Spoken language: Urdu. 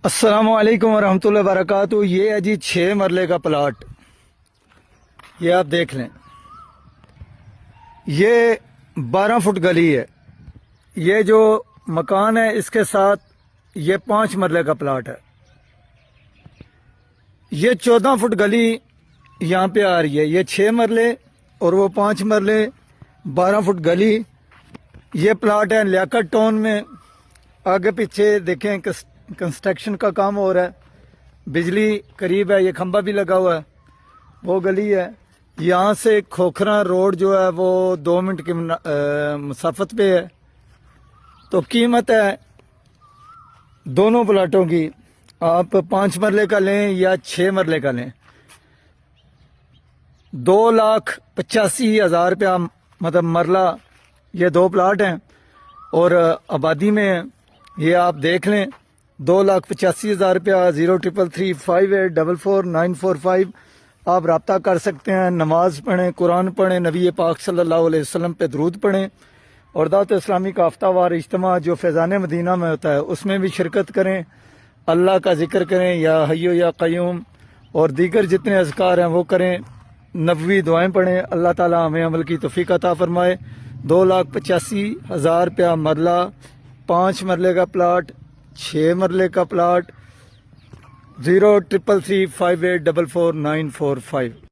السلام علیکم ورحمۃ اللہ وبرکاتہ۔ یہ ہے جی 6 مرلے کا پلاٹ، یہ آپ دیکھ لیں۔ یہ 12 فٹ گلی ہے۔ یہ جو مکان ہے اس کے ساتھ یہ 5 مرلے کا پلاٹ ہے۔ یہ 14 فٹ گلی یہاں پہ آ رہی ہے۔ یہ 6 مرلے اور وہ 5 مرلے 12 فٹ گلی۔ یہ پلاٹ ہے لیاقت ٹاؤن میں۔ آگے پیچھے دیکھیں کنسٹرکشن کا کام ہو رہا ہے، بجلی قریب ہے، یہ کھمبا بھی لگا ہوا ہے۔ وہ گلی ہے، یہاں سے کھوکھرا روڈ جو ہے وہ 2 منٹ کی مسافت پہ ہے۔ تو قیمت ہے دونوں پلاٹوں کی، آپ 5 مرلے کا لیں یا 6 مرلے کا لیں، 2,85,000 روپیہ مطلب مرلہ یہ 2 پلاٹ ہیں اور آبادی میں ہیں۔ یہ آپ دیکھ لیں، 2,85,000 روپیہ 0335844945 آپ رابطہ کر سکتے ہیں۔ نماز پڑھیں، قرآن پڑھیں، نبی پاک صلی اللہ علیہ وسلم پہ درود پڑھیں، اور دعوت اسلامی کا ہفتہ وار اجتماع جو فیضان مدینہ میں ہوتا ہے اس میں بھی شرکت کریں، اللہ کا ذکر کریں، یا حیو یا قیوم، اور دیگر جتنے اذکار ہیں وہ کریں، نبوی دعائیں پڑھیں۔ اللہ تعالیٰ ہمیں عمل کی توفیق عطا فرمائے۔ 2,85,000 روپیہ مرلہ، 5 مرلے کا پلاٹ، 6 مرلے کا پلاٹ، 0335844945۔